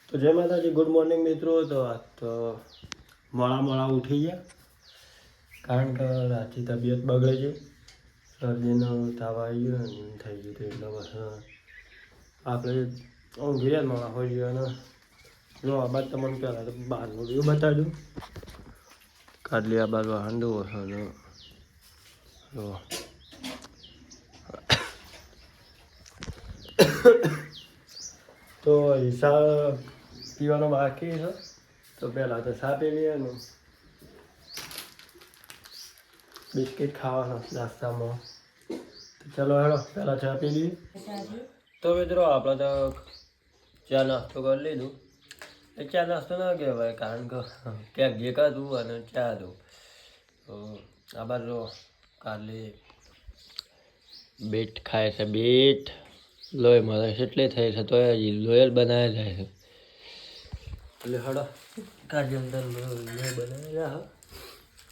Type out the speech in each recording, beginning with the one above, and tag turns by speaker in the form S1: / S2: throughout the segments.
S1: તો જય માતાજી, ગુડ મોર્નિંગ મિત્રો. તો મોડા ઉઠી ગયા કારણ કે રાતથી તબિયત બગડે છે. શરદીનો તાવ આવી ગયો ને થઈ ગયું એટલે બસ આપણે ઊંઘી રહ્યા મોડા હોય છે. અને જો આ બાદ તમને પહેલાં તો બહારનું વ્યૂ બતાવ્યું. કાઢલી આ બાજુ હાંડો અને જો તો હિસાબ પીવાનો બાકી છે. તો પહેલાં તો ચા પી લઈએ ને બિસ્કિટ ખાવાના નાસ્તામાં. તો ચલો હેડો પહેલાં ચા પી લઈએ. તો મિત્રો આપણે તો ચા નાસ્તો કરી લીધું. એ ચા નાસ્તો ના કહેવાય કારણ કે ક્યાંક દેખાતું અને ચા હતું. તો આ બાજુ કાલે બીટ ખાય છે. બીટ લોહી મળે છે એટલે થઈ છે તો લોયલ બનાવ્યા જાય છે. એટલે હડો કાજે અંદર લોહી બનાવેલા હા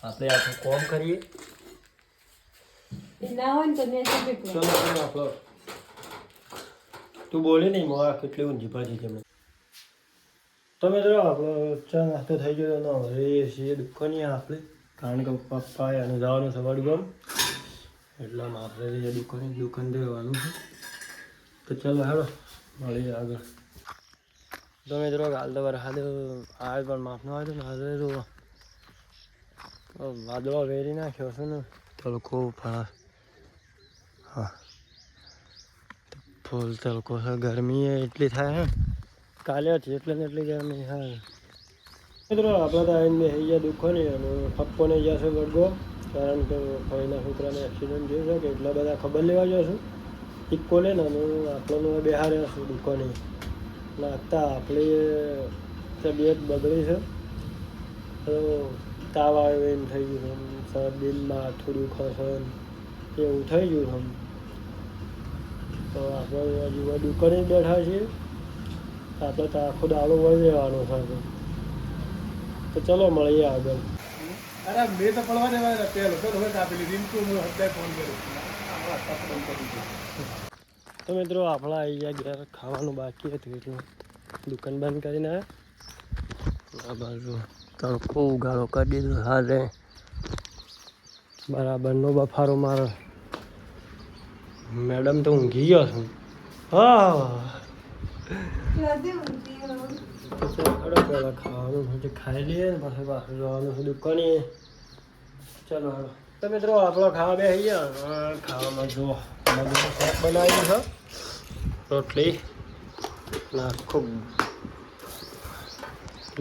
S1: આપણે આખું કોમ કરીએ. ચલો આપણો તું બોલે નહીં મોં કેટલી ઊંઘી પાછી તમને. તો મિત્રો આપણો ચા નાસ્તો થઈ ગયો ને હવે છીએ દુકાને આપણે કારણ કે પપ્પા અને જવાનું છે વડગામ એટલામાં આપણે દુકાન દેવાનું છે. તો ચાલો હેડો મળીએ આગળ. તો મિત્રો કાલ તો વરસાદ આવે પણ માફનો આવે ને આજે તો વાદળો વેરી નાખ્યો છે ને તડકો ફાસ હા ફૂલ તડકો છે. ગરમી એટલી થાય હે કાલે હતી એટલે ને એટલી ગરમી હા. મિત્રો આપણે તો આવીને બેસી ગયા દુકાને અને પપ્પોને ગયા છે વડગો કારણ કે ભાઈના છોકરાને એક્સિડન્ટ થયું છે કે એટલા બધા ખબર લેવા જશું. ઇક્કો લે ને આપણને બેહાર્યા છું દુકાને લાગતા આપણી તબિયત બગડી છે. તો તાવ આવ્યો એમ થઈ ગયું શરદીમાં થોડું ખસન એવું થઈ ગયું તો આપણે હજુ દુકાને જ બેઠા છીએ. આપણે તો આખો દાડો વળી રહેવાનો છે. તો ચલો મળીએ આગળ.
S2: અરે મેં તો પડવા દેવા પેલો તો હવે આપેલી રીમકુ હું હપ્તે ફોન કર્યો.
S1: તો મિત્રો આપણા આવી ગયા ઘેર ખાવાનું બાકી હતું એટલે દુકાન બંધ કરીને આવ્યા. આ બાજુ તડકો ઉગાડો કરી દીધો હાલે બરાબરનો બફારો મારો. મેડમ તો ઊંઘી ગયો છું. હા પહેલાં ખાવાનું હજી ખાઈ લઈએ ને પછી પાછું જવાનું છે દુકાને. ચાલો હાલો. તો મિત્રો આપણો ખાવા બેસી ગયા. ખાવામાં જો શાક બનાવ્યું છે રોટલી નાખો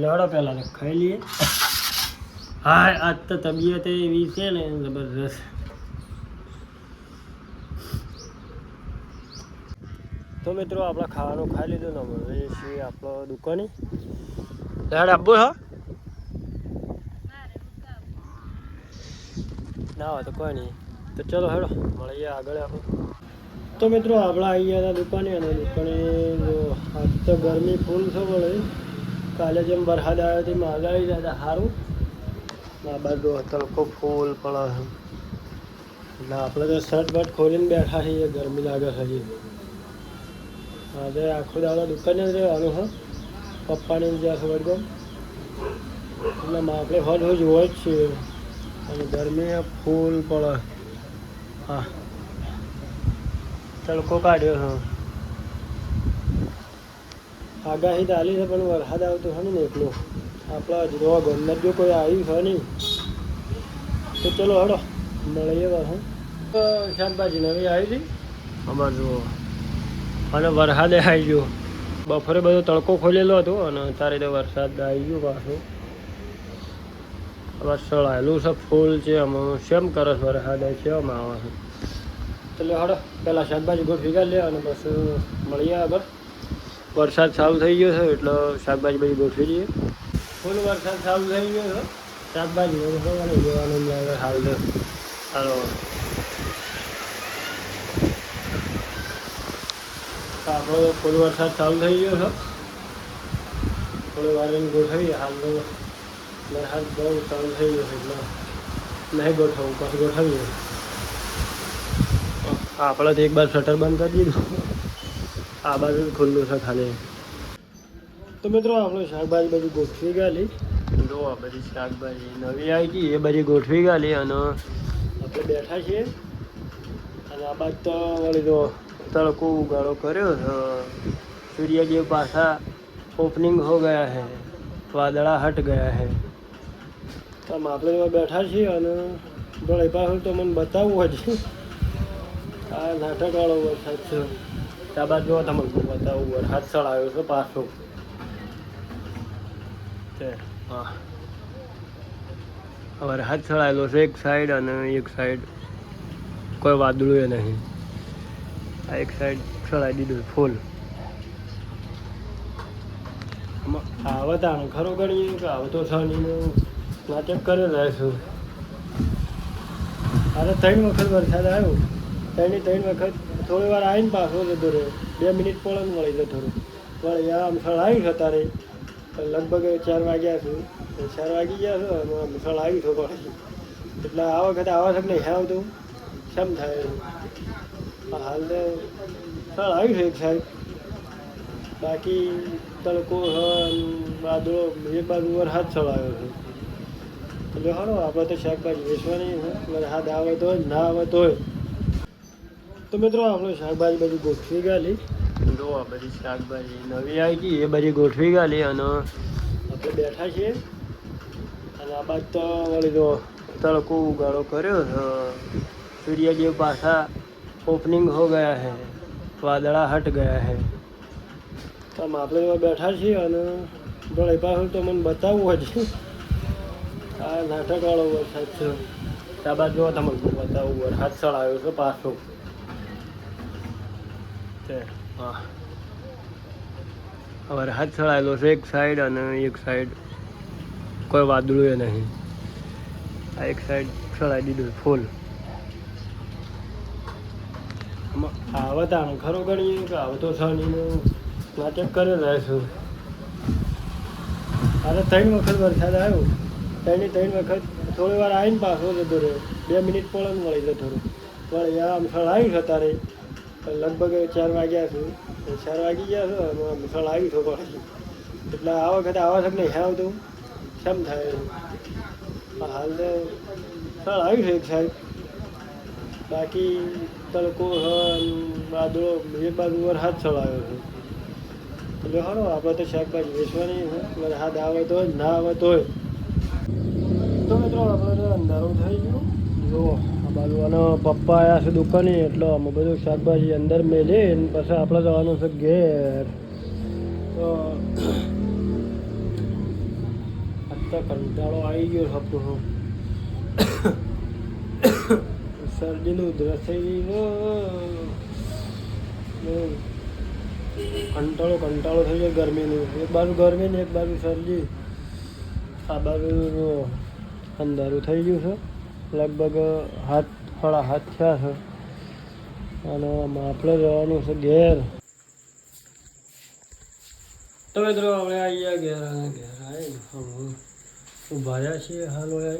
S1: લડો પહેલાં તો ખાઈ લઈએ. હા આજ તો તબિયત એવી છે ને જબરદસ્ત. તો મિત્રો આપણે ખાવાનું ખાઈ લીધું ને હવે છીએ આપણો દુકાને. લાડ આપવું હા ના હોય તો કોઈ નહીં. તો ચલો હેડો મળીએ આગળ આપણે. તો મિત્રો આપણે આવી ગયા હતા દુકાને અને દુકાને આજ તો ગરમી ફૂલ છે વળે. કાલે જેમ વરસાદ આવ્યો હતી માગાવી જતા સારું. આ બાજુ તડકો ફૂલ પડે છે એટલે આપણે તો શર્ટ બર્ટ ખોલીને બેઠા છીએ. ગરમી લાગે છે હજી. આજે આખો દાડો દુકાને જ રહેવાનું છે. પપ્પાને જ્યાં છે વડગામ એટલે આપણે હોજ હોય જ છીએ અને ગરમી ફૂલ પડે. હા તડકો કાઢ્યો છે. આગાહી ચાલી છે પણ વરસાદ આવતો છે ને એટલું આપણા જોવા ગમે જો કોઈ આવ્યું છે નહીં. તો ચલો હડો મળીએ પાછું. શાકભાજી નવી આવી હતી અમારે જુઓ અને વરસાદે આવી ગયો. બપોરે બધો તડકો ખોલેલો હતો અને અત્યારે તો વરસાદ આવી ગયો પાછું. વરસાદ આવેલું છે ફૂલ છે આમાં શેમ કરે છે વરસાદ છે આમાં આવે છે. એટલે હડો પહેલાં શાકભાજી ગોઠવી કાઢ લે અને બસ મળીએ આગળ. વરસાદ ચાલુ થઈ ગયો છે એટલે શાકભાજી બધી ગોઠવી દઈએ. ફૂલ વરસાદ ચાલુ થઈ ગયો છે. શાકભાજી ગોઠવવાનું લેવાનું લાગે હાલ તો ચાલો આપણો ફૂલ વરસાદ ચાલુ થઈ ગયો છે. થોડી વાર ગોઠવીએ હાલ તો વરસાદ બહુ ચાલુ થઈ ગયો છે એટલે નહીં ગોઠવવું પછી ગોઠવીએ. આપણે તો એક બાર શટર બંધ કરી દીધું. આ બાજુ ખુલ્લું છે ખાલી. તો મિત્રો આપણે શાકભાજી બધી ગોઠવી ગયેલી, જો આ બધી શાકભાજી નવી આવી ગઈ એ બધી ગોઠવી ગયેલી અને આપણે બેઠા છીએ. અને આ બાજુ તો વળી જો તડકો ઉગાડો કર્યો તો सूर्यदेव पासा ओपनिंग हो गया है, वादड़ा हट गया है. તો આપણે બેઠા છીએ અને જોડે પાછું તો મને બતાવવું હજી આ નાટકવાળો વરસાદ છે. ત્યાં બાદ જો તમને બતાવવું વરસાદ ચડાવ્યો છે પાછો. હા વરસાદ ચડાયેલો છે એક સાઈડ અને એક સાઈડ કોઈ વાદળું એ નહીં. આ એક સાઈડ ચડાવી દીધું ફૂલ. આવતા ખરો ગણીએ કે આવતો છાણીનું નાટક કરી રહીશું. અરે 3 વખત વરસાદ આવ્યો, 3 વખત થોડી વાર આવીને પાછો જતો રહ્યો. 2 મિનિટ પણ મળી જતો રહ્યો. વળી આમ સળ આવ્યું છે તારે લગભગ 4 વાગ્યા છે. 4 વાગી ગયા છે અને આમ સળ આવ્યું છે પાછી. એટલે આ વખતે આવા શકે નહીં આવતું કેમ થાય. હાલ તો સળ આવ્યું છે એક સાઈડ, બાકી તડકો વાદળો એક બાજુ વરસાદ ચડાવ્યો છે. એટલે હાલો આપણે તો શાકભાજી વેચવાની છે. વરસાદ આવે તો ના આવે તોય. તો મિત્રો આપણે શાકભાજી બધી ગોઠવી ગયેલી, જો આ બધી શાકભાજી નવી આવી ગઈ એ બધી ગોઠવી ગયેલી અને આપણે બેઠા છીએ. અને આ બાજુ તો વળી જો તડકો ઉગાડો કર્યો તો सूर्यदेव पासा ओपनिंग हो गया है, वादड़ा हट गया है. તો આપણે બેઠા છીએ અને જોડે પાછું તો મને બતાવવું હજી આ નાટકવાળો વરસાદ છે. ત્યાં બાદ જો તમને બતાવવું વરસાદ ચડાવ્યો છે પાછો. હા વરસાદ ચડાયેલો છે એક સાઈડ અને એક સાઈડ કોઈ વાદળું એ નહીં. આ એક સાઈડ ચડાવી દીધું ફૂલ. આવતા ખરો ગણીએ કે આવતો છાણીનું નાટક કરી રહીશું. અરે 3 વખત વરસાદ આવ્યો, 3 વખત થોડી વાર આવીને પાછો જતો રહ્યો. 2 મિનિટ પણ મળી જતો રહ્યો. વળી આમ સળ આવ્યું છે તારે લગભગ 4 વાગ્યા છે. 4 વાગી ગયા છે અને આમ સળ આવ્યું છે પાછી. એટલે આ વખતે આવા શકે નહીં આવતું કેમ થાય. હાલ તો સળ આવ્યું છે એક સાઈડ, બાકી તડકો વાદળો એક બાજુ વરસાદ ચડાવ્યો છે. એટલે હાલો આપણે તો શાકભાજી વેચવાની છે. વરસાદ આવે તો ના આવે તોય. તો મિત્રો આપણે તો અંધારું થઈ ગયું. જો આ બાજુ આનો પપ્પા આવ્યા છે દુકાને, એટલે અમે બધું શાકભાજી અંદર મેલી ને પછી આપણે જવાનું છે ઘેર. તો અત્યારે કંટાળો આવી ગયો આપણો. શરદીનું ઉધરસ થઈ ગયું. કંટાળો થઈ ગયો ગરમીનું. એક બાજુ ગરમી ને એક બાજુ શરદી. આ બાજુ અંધારું થઈ ગયું છે. લગભગ 7:30 થયા છે અને આપણે જવાનું છે ઘેર. તો મિત્રો આપણે આવી ગયા ઘેર. અને ઘેર આવીને ઊભા રહ્યા છીએ. હાલ હોય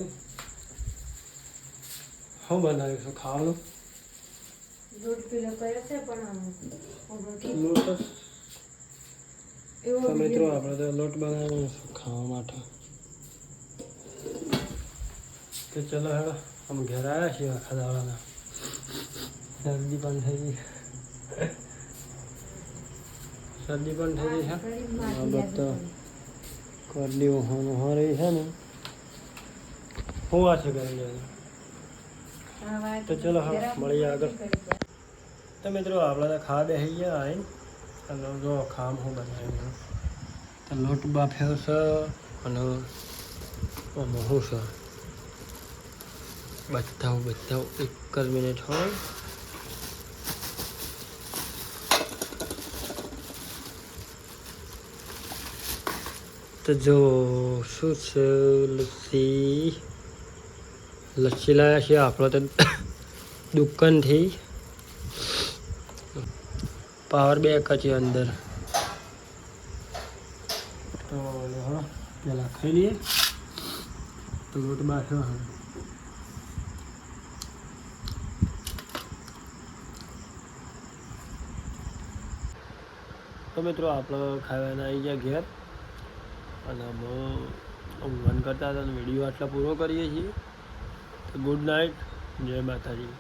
S1: શું બનાવીશું ખાવાનું? તો મિત્રો આપણે તો લોટ બનાવીશું ખાવા માટે. તો ચલો હવે અમે ઘેર આવ્યા છીએ આખા દાડાના. શરદી પણ થઈ ગઈ છે. આ બધા કરડી ઓહો રહી છે ને હોવા છે ઘરે. તો ચલો હા મળીએ આગળ. તો મિત્રો આપણે તો ખાવા બેસી ગયા આવીને. અને જો ખામ હું બનાવ્યું તો લોટ બાફ્યો છે અને આમાં શું છે બતાવું એક જ મિનિટ હોય. તો જો શું છે લસ્સી લાવ્યા છીએ આપણે તો દુકાનથી. પાવર બેક છે અંદર. તો હા પેલા ખાઈ લઈએ. તો લોટ બાફ્યો હવે. તો મિત્રો આપણે ખાવાના આવી ગયા ઘેર. અને અમે ઊંઘવાનું કરતા હતા અને વિડીયો આટલા પૂરો કરીએ છીએ. તો ગુડ નાઇટ, જય માતાજી.